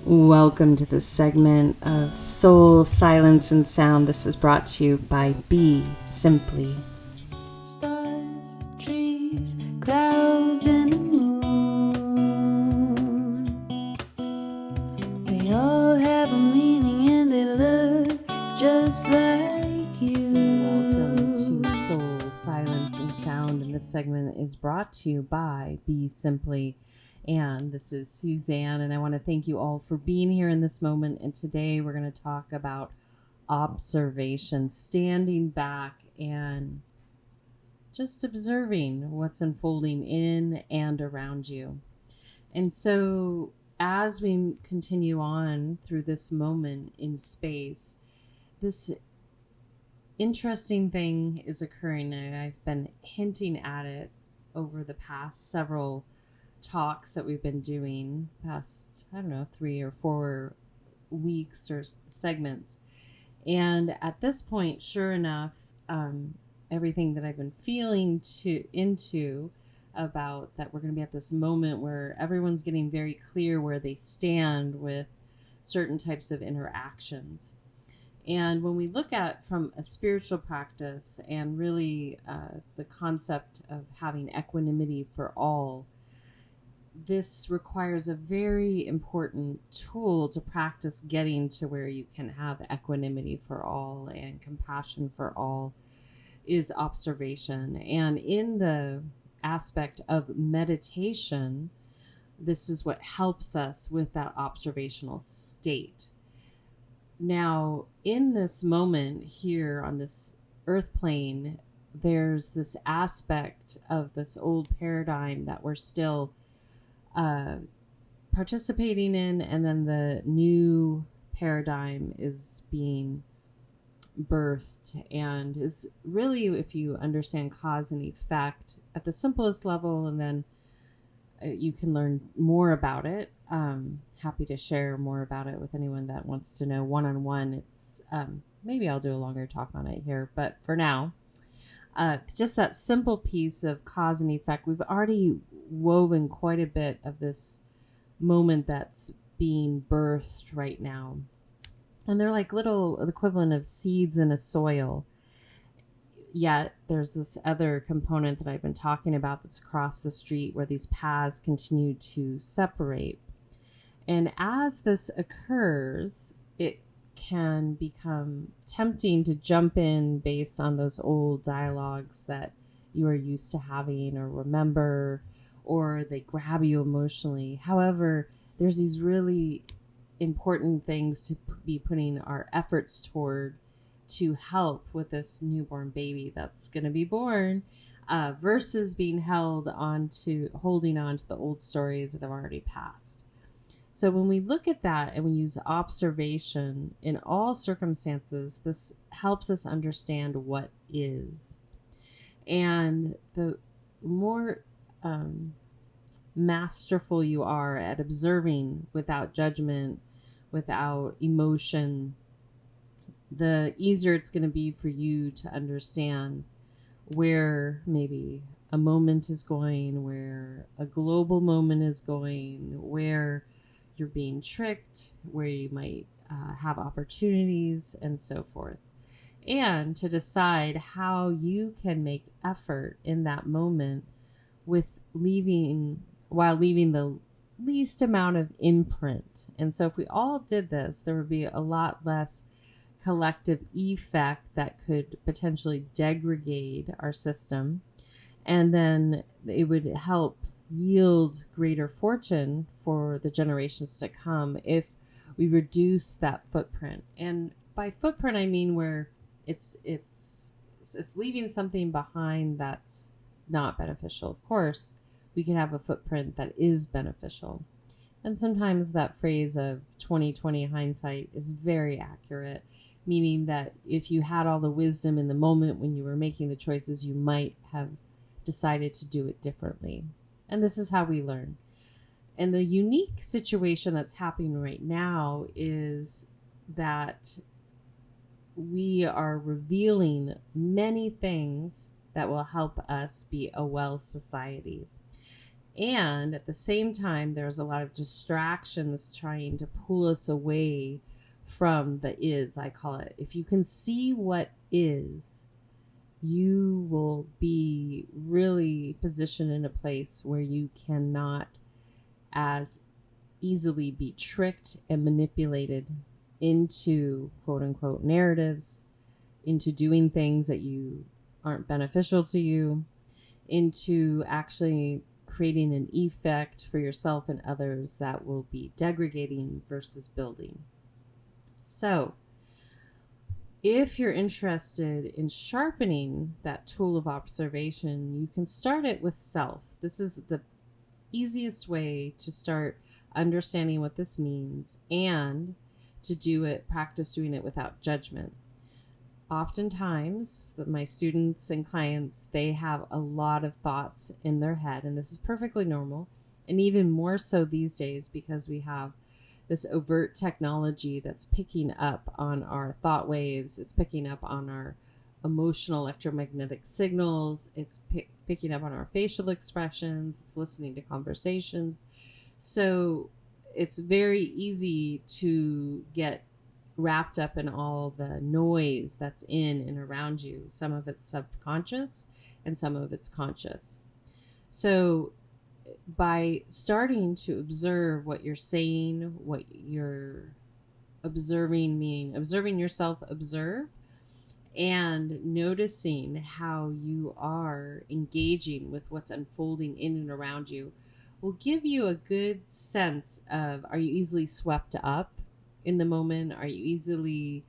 Welcome to this segment of Soul, Silence, and Sound. This is brought to you by BeSimply. Stars, trees, clouds, and the moon. They all have a meaning and they look just like you. Welcome to Soul, Silence, and Sound. And this segment is brought to you by BeSimply. And this is Suzanne, and I want to thank you all for being here in this moment. And today we're going to talk about observation, standing back and just observing what's unfolding in and around you. And so as we continue on through this moment in space, this interesting thing is occurring. I've been hinting at it over the past several talks that we've been doing past 3 or 4 weeks or segments, and at this point, sure enough, everything that I've been feeling into about that we're going to be at this moment where everyone's getting very clear where they stand with certain types of interactions. And when we look at from a spiritual practice and really the concept of having equanimity for all, this requires a very important tool to practice getting to where you can have equanimity for all and compassion for all is observation. And in the aspect of meditation, this is what helps us with that observational state. Now, in this moment here on this earth plane, there's this aspect of this old paradigm that we're still participating in, and then the new paradigm is being birthed and is really, if you understand cause and effect at the simplest level, and then you can learn more about it. Happy to share more about it with anyone that wants to know one-on-one. It's maybe I'll do a longer talk on it here, but for now, just that simple piece of cause and effect. We've already woven quite a bit of this moment that's being birthed right now. And they're like little equivalent of seeds in a soil. Yet there's this other component that I've been talking about that's across the street where these paths continue to separate. And as this occurs, it can become tempting to jump in based on those old dialogues that you are used to having or remember, or they grab you emotionally. However, there's these really important things to be putting our efforts toward to help with this newborn baby that's going to be born, versus being holding on to the old stories that have already passed. So when we look at that and we use observation in all circumstances, this helps us understand what is. And the more masterful you are at observing without judgment, without emotion, the easier it's going to be for you to understand where maybe a moment is going, where a global moment is going, where you're being tricked, where you might have opportunities, and so forth. And to decide how you can make effort in that moment while leaving the least amount of imprint. And so if we all did this, there would be a lot less collective effect that could potentially degrade our system. And then it would help yield greater fortune for the generations to come if we reduce that footprint. And by footprint, I mean where it's leaving something behind that's not beneficial. Of course, we can have a footprint that is beneficial. And sometimes that phrase of 20/20 hindsight is very accurate, meaning that if you had all the wisdom in the moment when you were making the choices, you might have decided to do it differently. And this is how we learn. And the unique situation that's happening right now is that we are revealing many things that will help us be a well society. And at the same time, there's a lot of distractions trying to pull us away from the is, I call it. If you can see what is, you will be really positioned in a place where you cannot as easily be tricked and manipulated into quote unquote narratives, into doing things that you aren't beneficial to you, into actually creating an effect for yourself and others that will be degrading versus building. So, if you're interested in sharpening that tool of observation, you can start it with self. This is the easiest way to start understanding what this means and to do it, practice doing it without judgment. Oftentimes, my students and clients, they have a lot of thoughts in their head, and this is perfectly normal, and even more so these days because we have this overt technology that's picking up on our thought waves. It's picking up on our emotional electromagnetic signals. It's picking up on our facial expressions. It's listening to conversations. So it's very easy to get wrapped up in all the noise that's in and around you. Some of it's subconscious and some of it's conscious. So by starting to observe what you're saying, what you're observing, meaning observing yourself, observe, and noticing how you are engaging with what's unfolding in and around you will give you a good sense of, are you easily swept up in the moment? Are you easily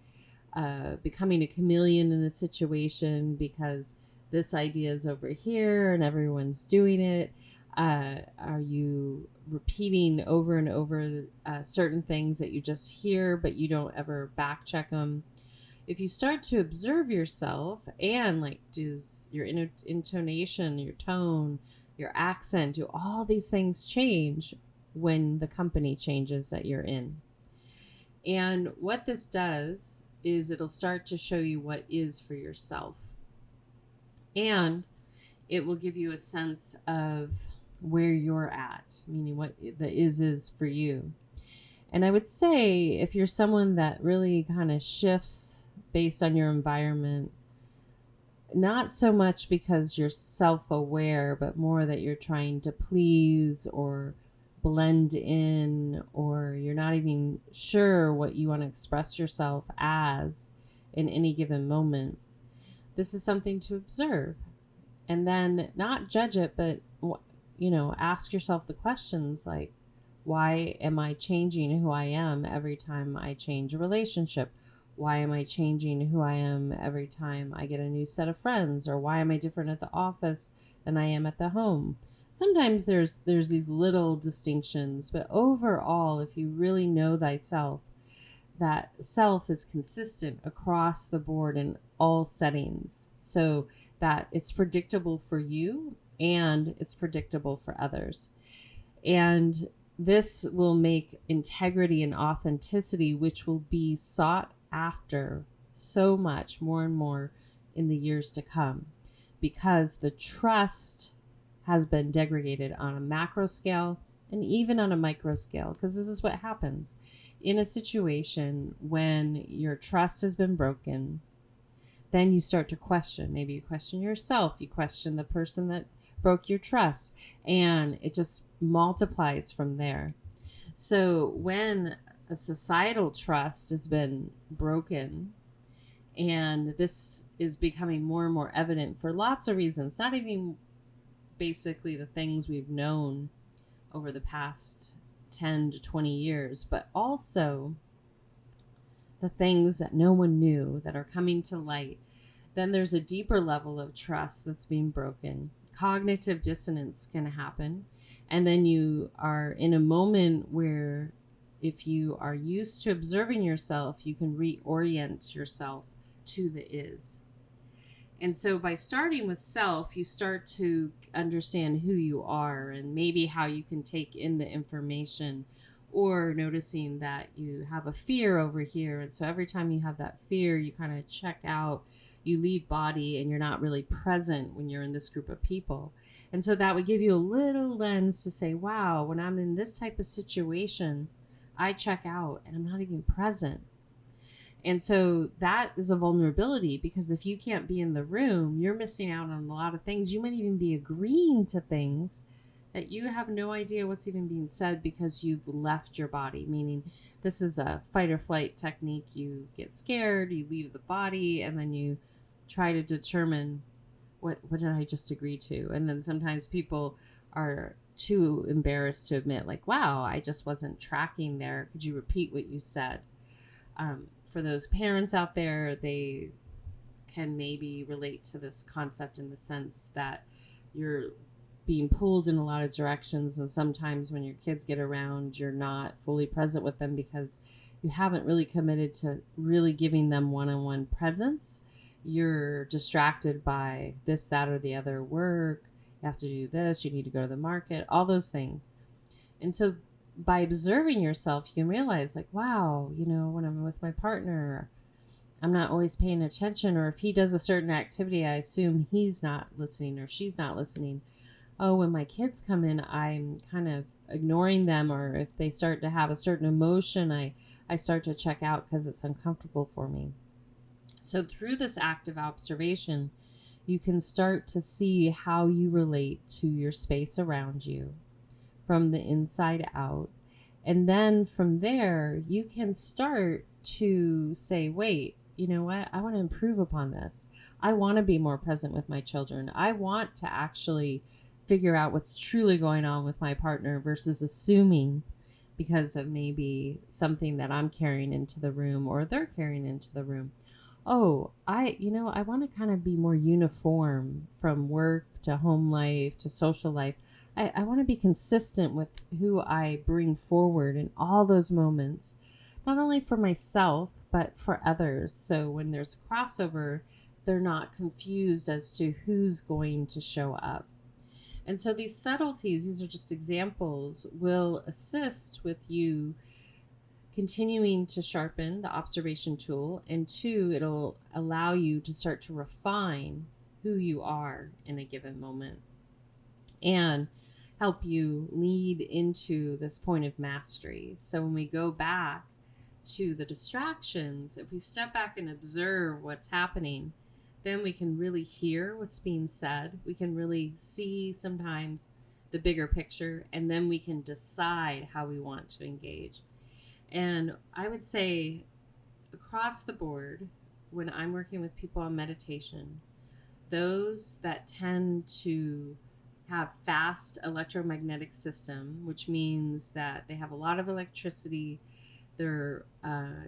becoming a chameleon in a situation because this idea is over here and everyone's doing it? Are you repeating over and over certain things that you just hear but you don't ever back check them? If you start to observe yourself and like do your intonation, your tone, your accent, do all these things change when the company changes that you're in. And what this does is it'll start to show you what is for yourself. And it will give you a sense of where you're at, meaning what the is for you. And I would say if you're someone that really kind of shifts based on your environment, not so much because you're self-aware, but more that you're trying to please or blend in, or you're not even sure what you want to express yourself as in any given moment. This is something to observe and then not judge it, but ask yourself the questions like, why am I changing who I am every time I change a relationship? Why am I changing who I am every time I get a new set of friends? Or why am I different at the office than I am at the home? Sometimes there's these little distinctions, but overall, if you really know thyself, that self is consistent across the board in all settings, so that it's predictable for you and it's predictable for others. And this will make integrity and authenticity, which will be sought after so much more and more in the years to come, because the trust has been degraded on a macro scale and even on a micro scale. Because this is what happens in a situation when your trust has been broken. Then you start to question. Maybe you question yourself. You question the person that broke your trust. And it just multiplies from there. So when a societal trust has been broken, and this is becoming more and more evident for lots of reasons, not even basically the things we've known over the past 10 to 20 years, but also the things that no one knew that are coming to light, then there's a deeper level of trust that's being broken. Cognitive dissonance can happen. And then you are in a moment where if you are used to observing yourself, you can reorient yourself to the is. And so by starting with self, you start to understand who you are and maybe how you can take in the information, or noticing that you have a fear over here. And so every time you have that fear, you kind of check out you leave body and you're not really present when you're in this group of people. And so that would give you a little lens to say, wow, when I'm in this type of situation, I check out and I'm not even present. And so that is a vulnerability, because if you can't be in the room, you're missing out on a lot of things. You might even be agreeing to things that you have no idea what's even being said because you've left your body, meaning this is a fight or flight technique. You get scared, you leave the body, and then you try to determine what did I just agree to? And then sometimes people are too embarrassed to admit, like, wow, I just wasn't tracking there. Could you repeat what you said? For those parents out there, they can maybe relate to this concept in the sense that you're being pulled in a lot of directions, and sometimes when your kids get around, you're not fully present with them because you haven't really committed to really giving them one-on-one presence. You're distracted by this, that, or the other work. You have to do this, you need to go to the market, all those things. And so by observing yourself, you can realize, like, wow, when I'm with my partner, I'm not always paying attention, or if he does a certain activity, I assume he's not listening or she's not listening. Oh, when my kids come in, I'm kind of ignoring them, or if they start to have a certain emotion, I start to check out because it's uncomfortable for me. So through this active observation, you can start to see how you relate to your space around you from the inside out. And then from there, you can start to say, wait, you know what? I want to improve upon this. I want to be more present with my children. I want to actually figure out what's truly going on with my partner versus assuming because of maybe something that I'm carrying into the room or they're carrying into the room. Oh, I want to kind of be more uniform from work to home life to social life. I want to be consistent with who I bring forward in all those moments, not only for myself, but for others. So when there's a crossover, they're not confused as to who's going to show up. And so these subtleties, these are just examples, will assist with you continuing to sharpen the observation tool. And two, it'll allow you to start to refine who you are in a given moment and help you lead into this point of mastery. So when we go back to the distractions, if we step back and observe what's happening, then we can really hear what's being said. We can really see sometimes the bigger picture, and then we can decide how we want to engage. And I would say across the board, when I'm working with people on meditation, those that tend to have fast electromagnetic system, which means that they have a lot of electricity, they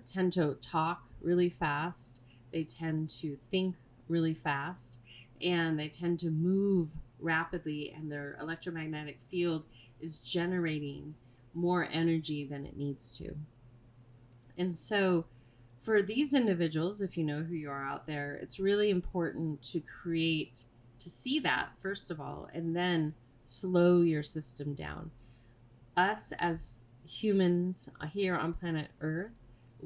tend to talk really fast, they tend to think really fast, and they tend to move rapidly, and their electromagnetic field is generating more energy than it needs to. And so for these individuals, if you know who you are out there, it's really important to see that first of all, and then slow your system down. Us as humans here on planet Earth,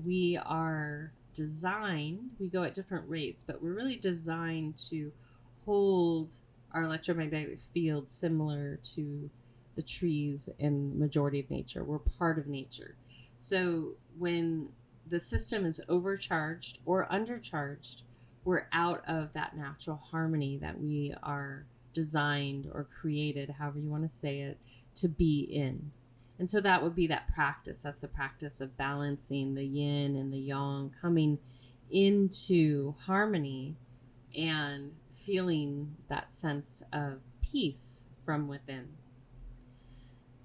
we are designed, we go at different rates, but we're really designed to hold our electromagnetic field similar to the trees and the majority of nature. We're part of nature. So when the system is overcharged or undercharged, we're out of that natural harmony that we are designed or created, however you want to say it, to be in. And so that would be that practice. That's the practice of balancing the yin and the yang, coming into harmony and feeling that sense of peace from within.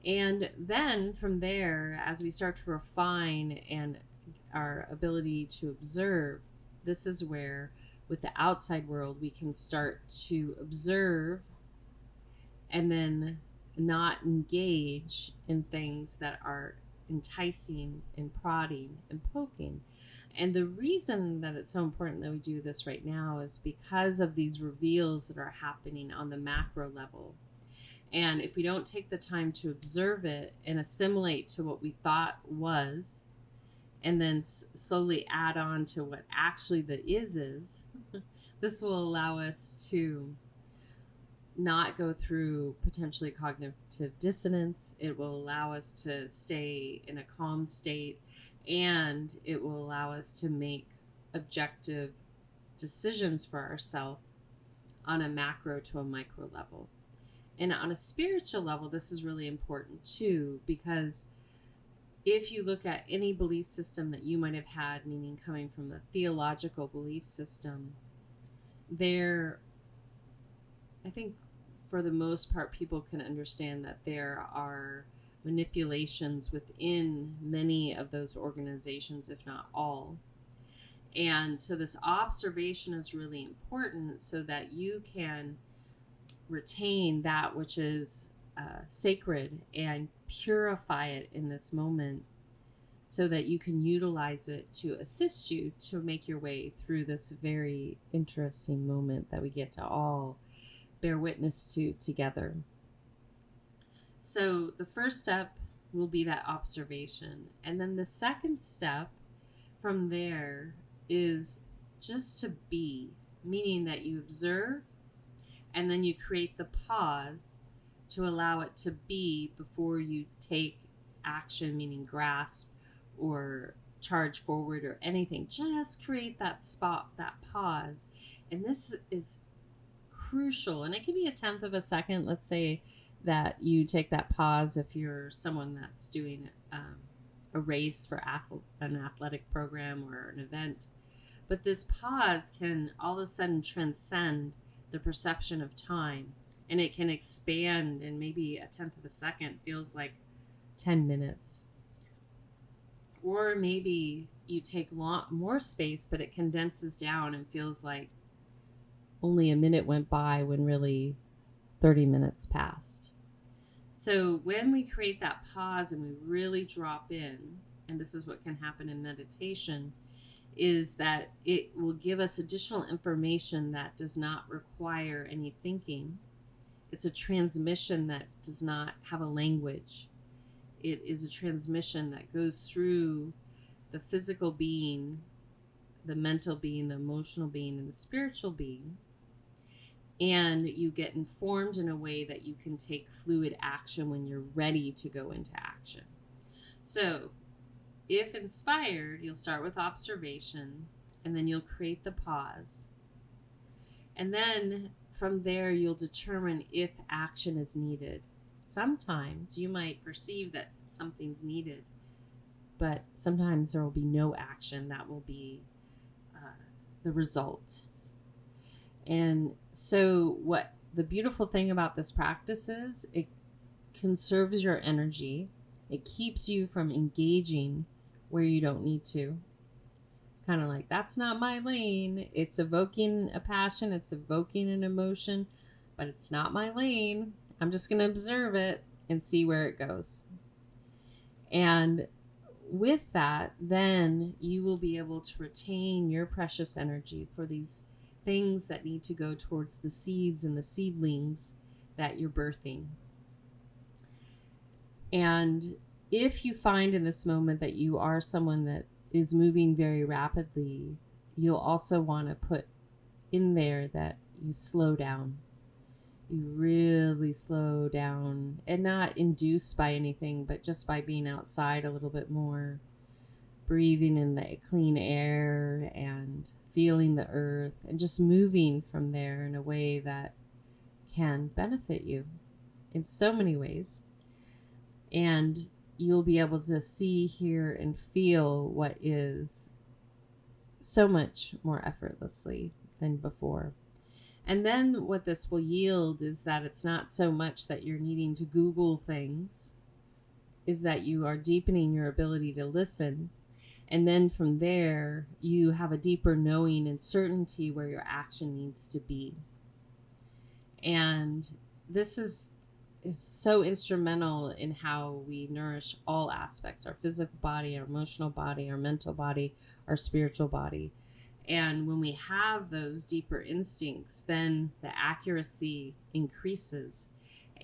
And then from there, as we start to refine and our ability to observe, this is where with the outside world we can start to observe and then not engage in things that are enticing and prodding and poking. And the reason that it's so important that we do this right now is because of these reveals that are happening on the macro level. And if we don't take the time to observe it and assimilate to what we thought was, and then slowly add on to what actually the is, This will allow us to not go through potentially cognitive dissonance. It will allow us to stay in a calm state, and it will allow us to make objective decisions for ourselves on a macro to a micro level. And on a spiritual level, this is really important too, because if you look at any belief system that you might have had, meaning coming from the theological belief system, I think for the most part, people can understand that there are manipulations within many of those organizations, if not all. And so this observation is really important so that you can retain that which is sacred and purify it in this moment so that you can utilize it to assist you to make your way through this very interesting moment that we get to all bear witness to together. So the first step will be that observation. And then the second step from there is just to be, meaning that you observe and then you create the pause to allow it to be before you take action, meaning grasp or charge forward or anything. Just create that spot, that pause. And this is crucial. And it can be 1/10 of a second. Let's say that you take that pause if you're someone that's doing a race for an athletic program or an event. But this pause can all of a sudden transcend the perception of time, and it can expand, and maybe 1/10 of a second feels like 10 minutes. Or maybe you take more space, but it condenses down and feels like only a minute went by when really 30 minutes passed. So when we create that pause and we really drop in, and this is what can happen in meditation, is that it will give us additional information that does not require any thinking. It's a transmission that does not have a language. It is a transmission that goes through the physical being, the mental being, the emotional being, and the spiritual being. And you get informed in a way that you can take fluid action when you're ready to go into action. So if inspired, you'll start with observation, and then you'll create the pause. And then from there, you'll determine if action is needed. Sometimes you might perceive that something's needed, but sometimes there will be no action. That will be the result. And so what the beautiful thing about this practice is, it conserves your energy. It keeps you from engaging where you don't need to. It's kind of like, that's not my lane. It's evoking a passion. It's evoking an emotion, but it's not my lane. I'm just going to observe it and see where it goes. And with that, then you will be able to retain your precious energy for these things that need to go towards the seeds and the seedlings that you're birthing. And if you find in this moment that you are someone that is moving very rapidly, you'll also want to put in there that you slow down. You really slow down, and not induced by anything, but just by being outside a little bit more, breathing in the clean air and feeling the earth and just moving from there in a way that can benefit you in so many ways. And you'll be able to see, hear, and feel what is so much more effortlessly than before. And then what this will yield is that it's not so much that you're needing to Google things, is that you are deepening your ability to listen. And then from there, you have a deeper knowing and certainty where your action needs to be. And this is so instrumental in how we nourish all aspects, our physical body, our emotional body, our mental body, our spiritual body. And when we have those deeper instincts, then the accuracy increases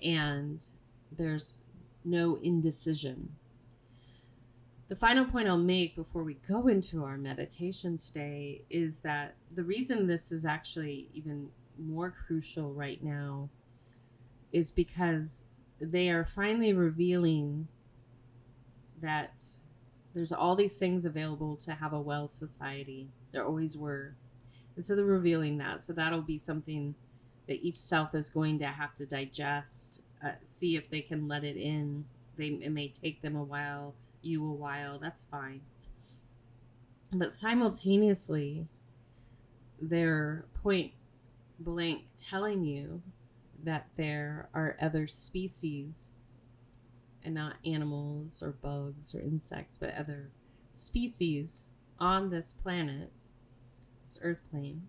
and there's no indecision. The final point I'll make before we go into our meditation today is that the reason this is actually even more crucial right now is because they are finally revealing that there's all these things available to have a well society. There always were. And so they're revealing that. So that'll be something that each self is going to have to digest, see if they can let it in. It may take them a while, you a while. That's fine. But simultaneously, they're point blank telling you that there are other species, and not animals or bugs or insects, but other species on this planet, this earth plane,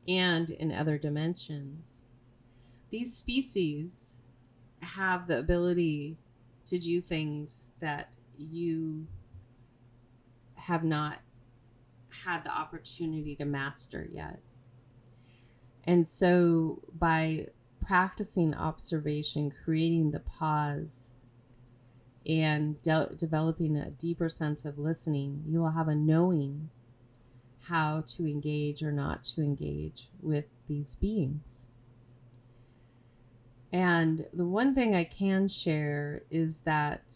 and in other dimensions. These species have the ability to do things that you have not had the opportunity to master yet. And so by practicing observation, creating the pause, and developing a deeper sense of listening, you will have a knowing how to engage or not to engage with these beings. And the one thing I can share is that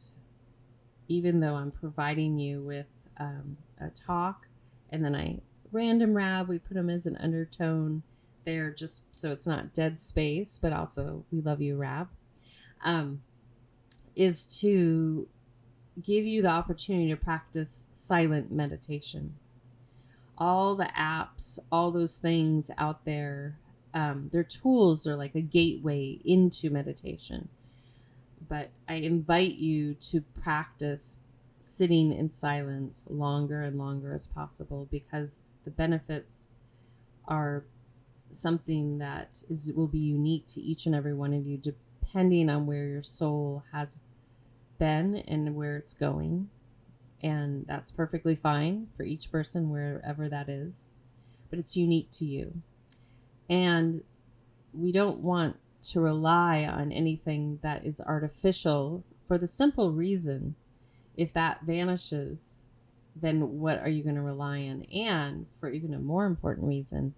even though I'm providing you with a talk, and then I random rab, we put them as an undertone there just so it's not dead space, but also we love you, Rab, is to give you the opportunity to practice silent meditation. All the apps, all those things out there, their tools are like a gateway into meditation. But I invite you to practice sitting in silence longer and longer as possible, because the benefits are something that will be unique to each and every one of you, depending on where your soul has been and where it's going. And that's perfectly fine for each person, wherever that is. But it's unique to you. And we don't want to rely on anything that is artificial, for the simple reason, if that vanishes, then what are you going to rely on? And for even a more important reason,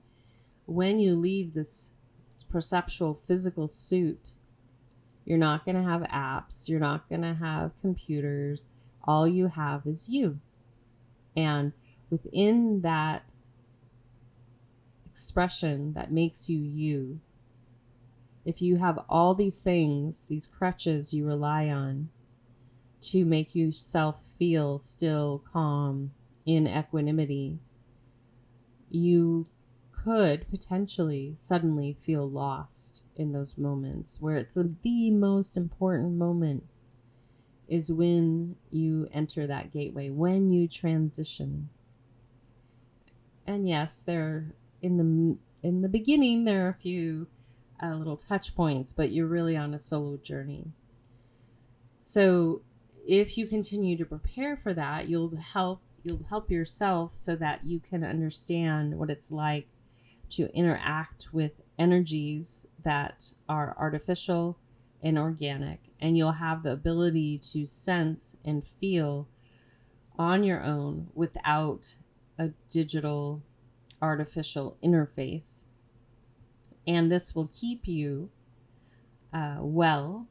when you leave this perceptual physical suit, you're not going to have apps, you're not going to have computers. All you have is you. And within that expression that makes you you, if you have all these things, these crutches you rely on to make yourself feel still, calm, in equanimity, you could potentially suddenly feel lost in those moments where it's the most important moment is when you enter that gateway, when you transition. And yes, there in the beginning there are a few little touch points, but you're really on a solo journey. So if you continue to prepare for that, you'll help yourself so that you can understand what it's like to interact with energies that are artificial and organic, and you'll have the ability to sense and feel on your own without a digital artificial interface. And this will keep you well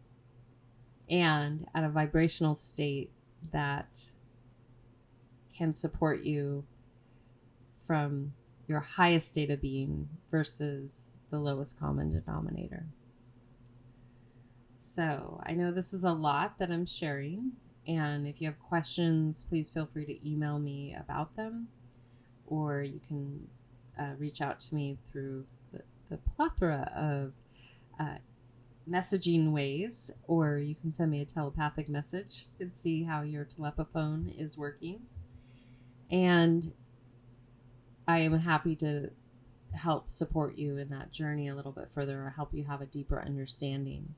and at a vibrational state that can support you from your highest state of being versus the lowest common denominator. So I know this is a lot that I'm sharing, and if you have questions, please feel free to email me about them, or you can reach out to me through the plethora of messaging ways, or you can send me a telepathic message and see how your telepaphone is working. And I am happy to help support you in that journey a little bit further, or help you have a deeper understanding.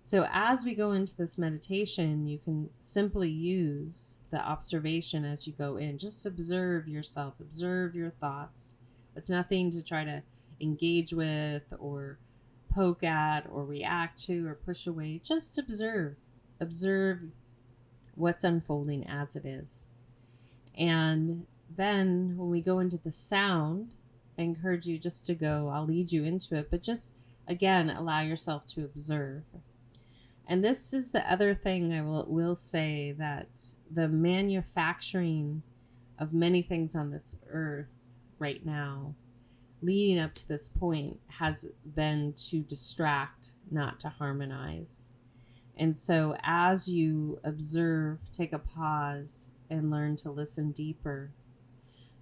So as we go into this meditation, you can simply use the observation as you go in. Just observe yourself, observe your thoughts. It's nothing to try to engage with or poke at or react to or push away. Just observe. Observe what's unfolding as it is. And then when we go into the sound, I encourage you just to go, I'll lead you into it, but just again, allow yourself to observe. And this is the other thing I will say, that the manufacturing of many things on this earth right now, leading up to this point, has been to distract, not to harmonize. And so as you observe, take a pause, and learn to listen deeper,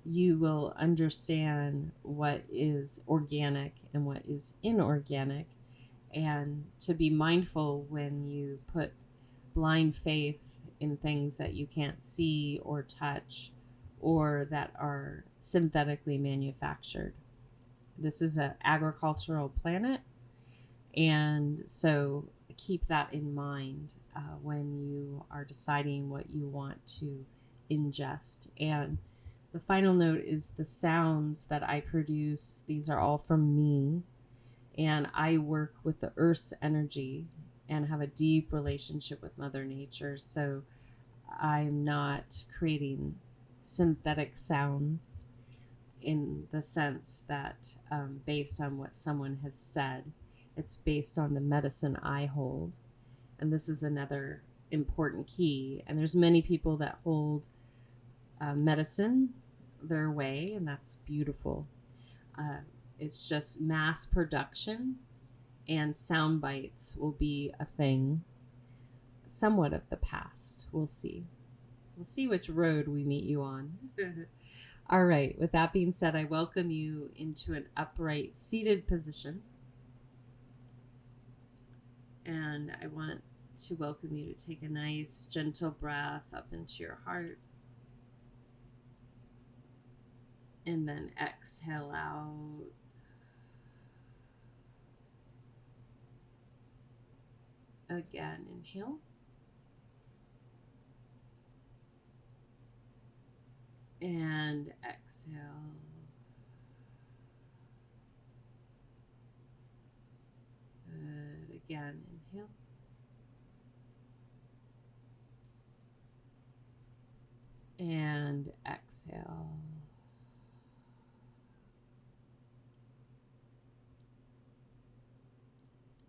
you will understand what is organic and what is inorganic, and to be mindful when you put blind faith in things that you can't see or touch, or that are synthetically manufactured. This is an agricultural planet, and so keep that in mind when you are deciding what you want to ingest. And the final note is the sounds that I produce. These are all from me, and I work with the Earth's energy and have a deep relationship with Mother Nature. So I'm not creating synthetic sounds in the sense that based on what someone has said. It's based on the medicine I hold. And this is another important key. And there's many people that hold medicine their way, and that's beautiful. It's just mass production and sound bites will be a thing somewhat of the past. We'll see. We'll see which road we meet you on. All right. With that being said, I welcome you into an upright seated position. And I want to welcome you to take a nice, gentle breath up into your heart. And then exhale out. Again, inhale. And exhale. Good. Again, inhale. And exhale.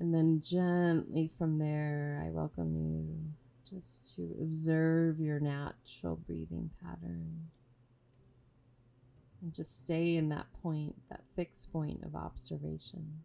And then gently from there, I welcome you just to observe your natural breathing pattern. And just stay in that point, that fixed point of observation.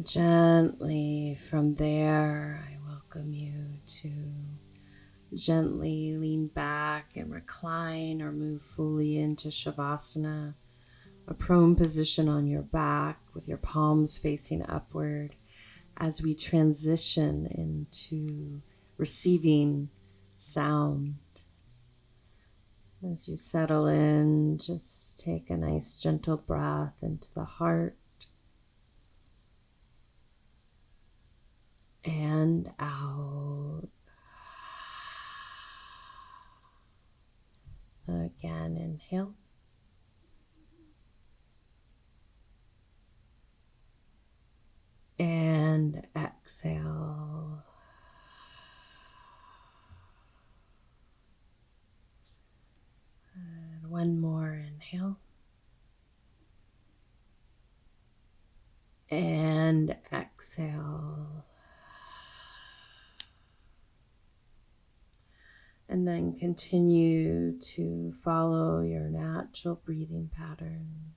And gently from there, I welcome you to gently lean back and recline or move fully into Shavasana, a prone position on your back with your palms facing upward as we transition into receiving sound. As you settle in, just take a nice gentle breath into the heart and out. Again, inhale. And exhale. And one more inhale. And exhale. And then continue to follow your natural breathing pattern.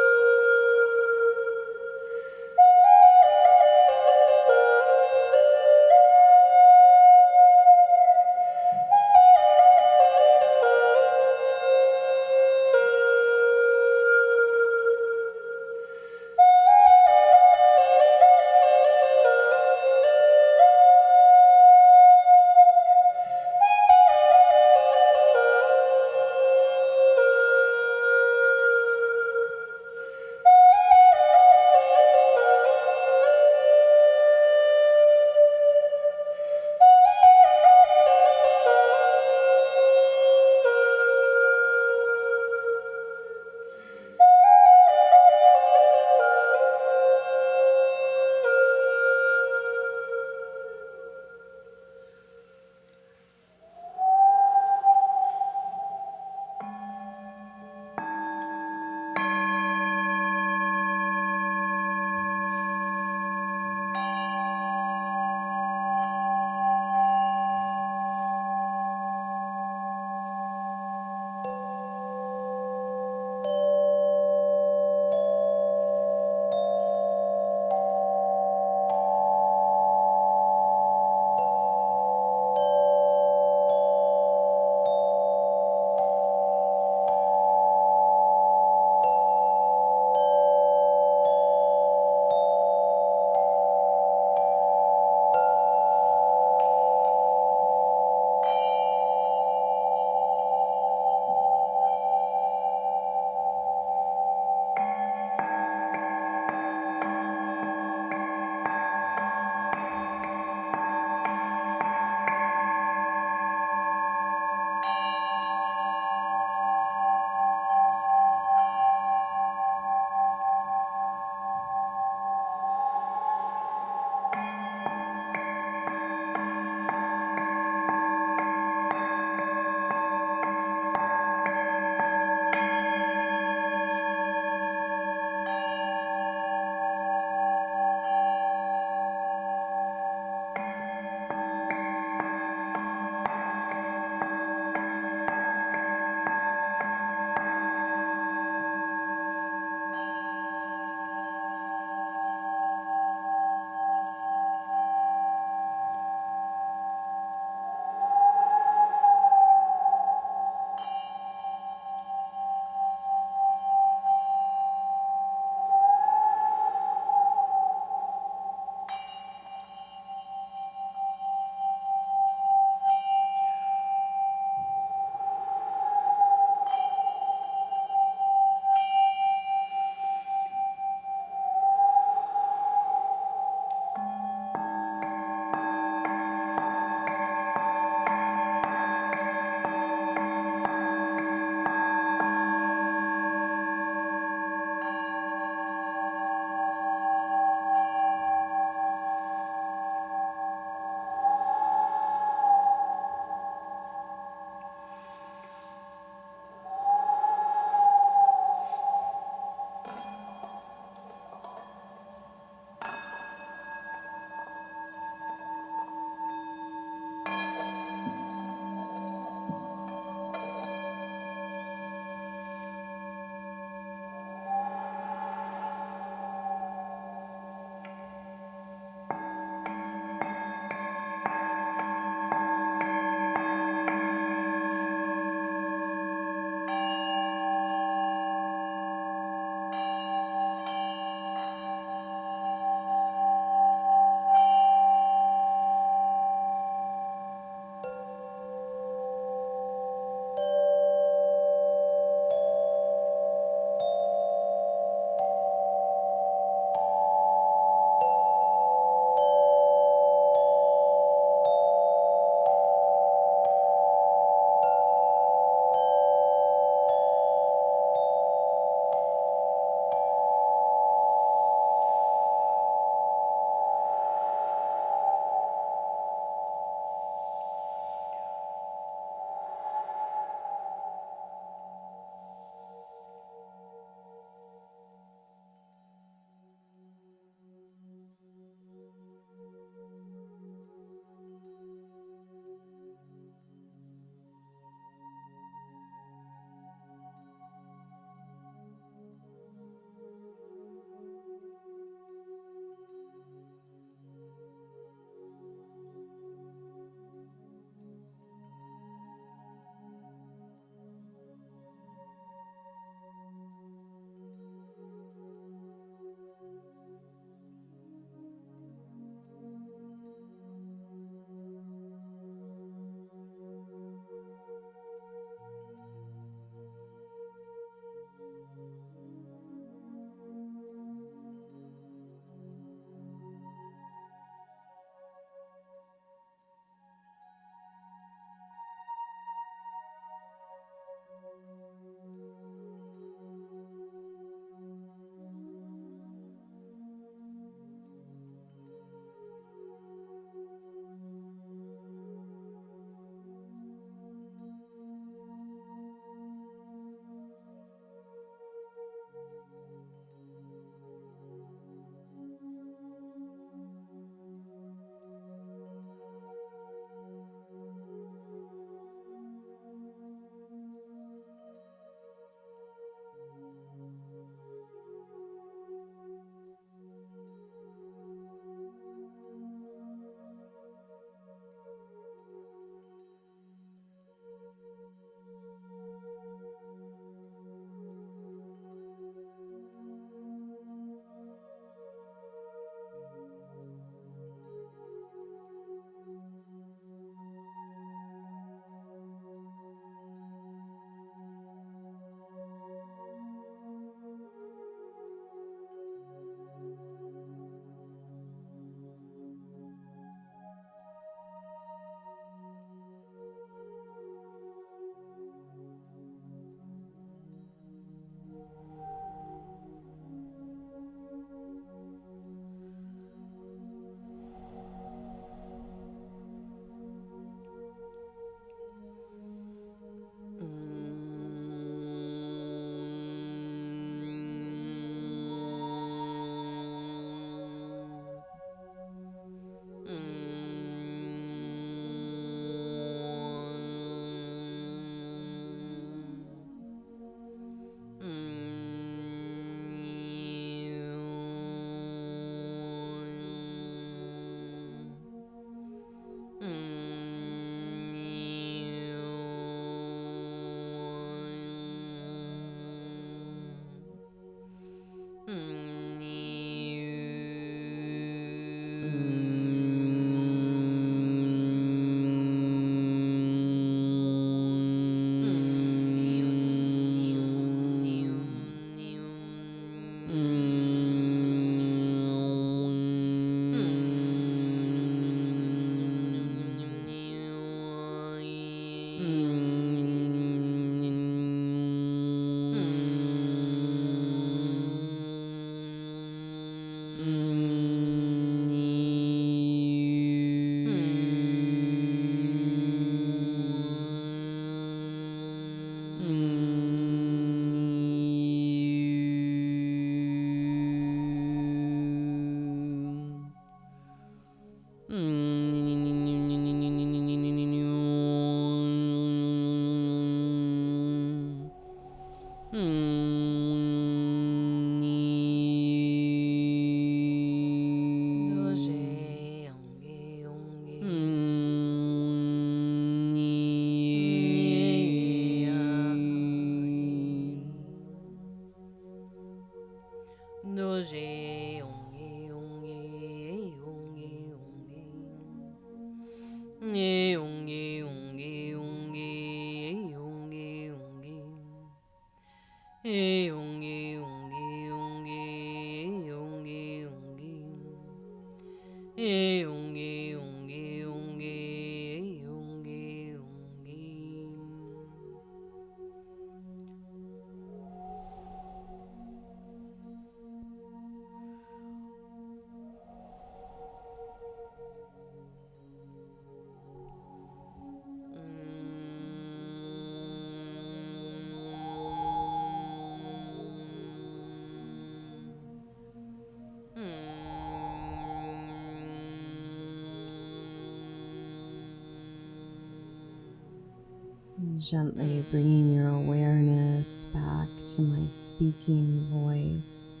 Gently bringing your awareness back to my speaking voice,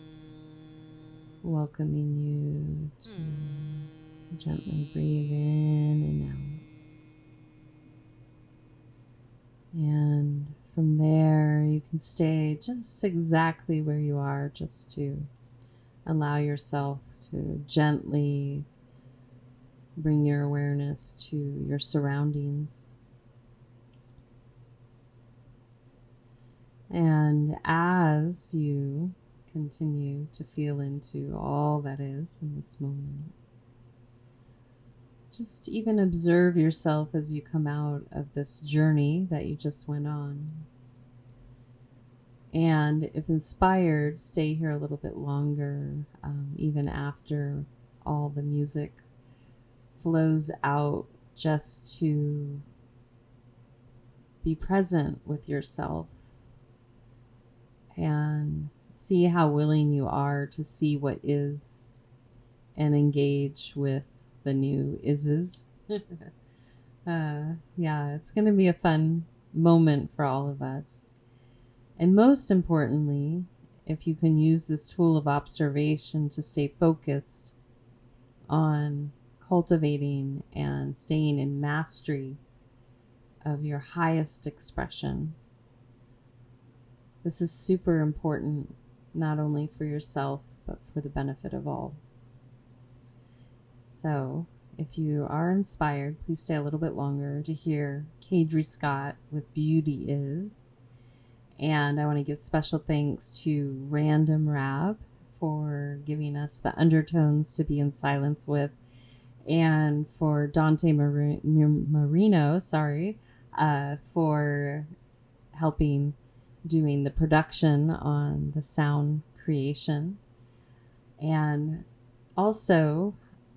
welcoming you to gently breathe in and out. And from there, you can stay just exactly where you are, just to allow yourself to gently bring your awareness to your surroundings. And as you continue to feel into all that is in this moment, just even observe yourself as you come out of this journey that you just went on. And if inspired, stay here a little bit longer, even after all the music flows out, just to be present with yourself and see how willing you are to see what is and engage with the new ises. Yeah, it's going to be a fun moment for all of us. And most importantly, if you can use this tool of observation to stay focused on cultivating and staying in mastery of your highest expression. This is super important, not only for yourself, but for the benefit of all. So, if you are inspired, please stay a little bit longer to hear Kadri Scott with Beauty Is. And I want to give special thanks to Random Rab for giving us the undertones to be in silence with, and for Dante Marino, for helping doing the production on the sound creation. And also,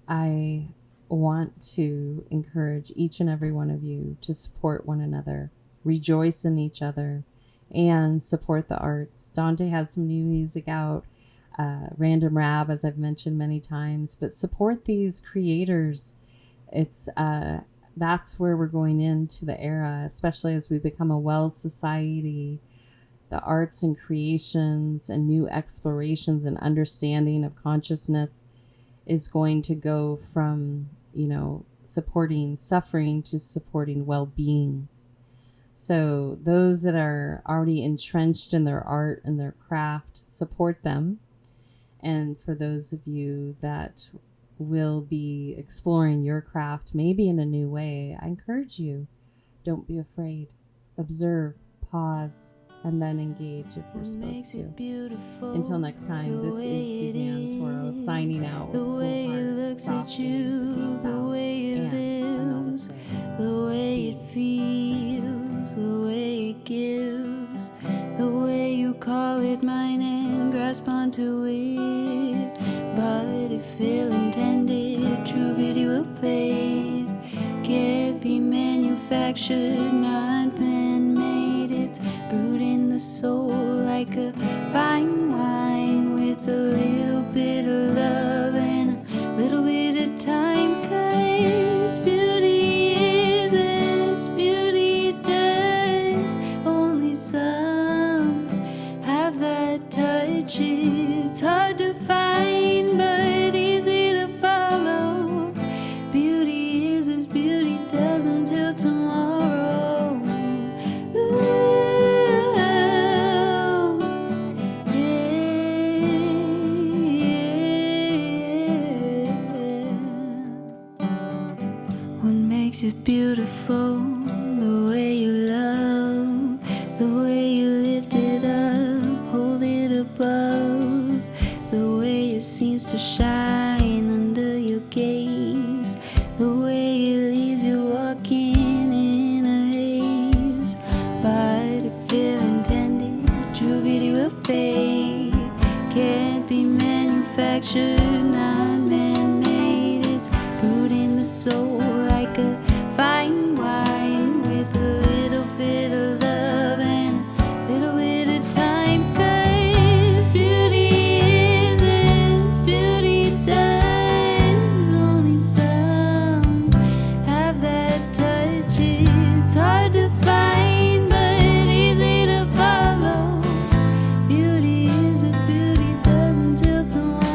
I want to encourage each and every one of you to support one another, rejoice in each other, and support the arts. Dante has some new music out, Random Rab, as I've mentioned many times, but support these creators. It's that's where we're going into the era, especially as we become a well society. The arts and creations and new explorations and understanding of consciousness is going to go from, supporting suffering to supporting well-being. So those that are already entrenched in their art and their craft, support them. And for those of you that will be exploring your craft, maybe in a new way, I encourage you, don't be afraid. Observe, pause, and then engage if you're supposed to. Until next time, this is Suzanne Toro signing out with the way it looks at you, the way it lives, the way it feels, the way it gives, the way you call it mine and grasp onto it. But if ill intended, true beauty will fade. Can't be manufactured, not man-made. It's brewed in the soul like a fine wine, with a little bit of love and a little bit of time. 'Cause beauty is as beauty does. Only some have that touch. It's hard to find, but easy to follow. Beauty is as beauty does until tomorrow. Ooh. Yeah. beautiful, the way you love, the way you lift it up, hold it above, the way it seems to shine under your gaze, the way it leaves you walking in a haze. But if ill intended, true beauty will fade, can't be manufactured, not man-made. It's brewed in the soul like a fine wine, with a little bit of love and a little bit of time. 'Cause beauty is as beauty does, only some have that touch. It's hard to find but easy to follow. Beauty is as beauty does until tomorrow.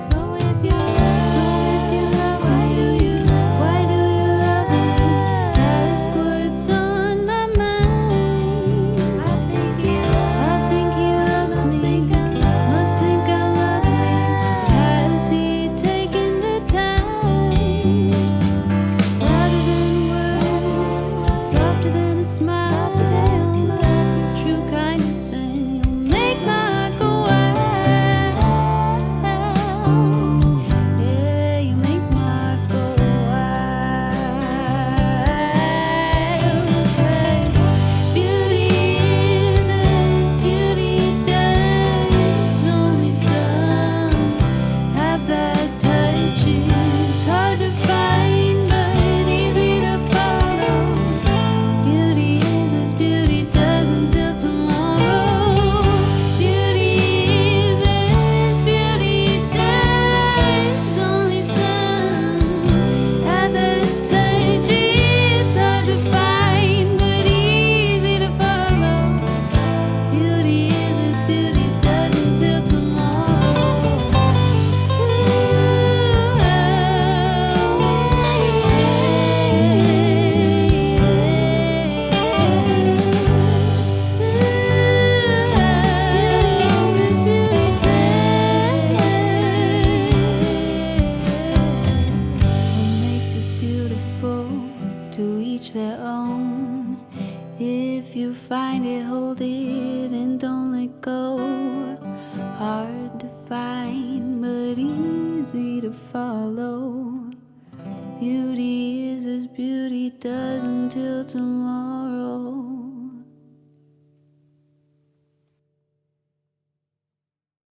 So if you love, why do you love me? Ask what's on my mind. I think he loves me. Must think I'm lovely. Has he taken the time? Louder than words, softer than a smile. True kindness, and you'll make my heart go wild. Yeah, you make my heart go wild. 'Cause beauty is as beauty does, only some have that touch. It's hard to find but easy to follow. Beauty is as beauty does until tomorrow. Beauty is as beauty does, only some have that touch. It's hard to find but easy to follow. Beauty is as beauty does until tomorrow. What makes it beautiful? To each their own. If you find it, hold it and don't let go. Hard to find but easy to follow. Beauty is as beauty does until tomorrow.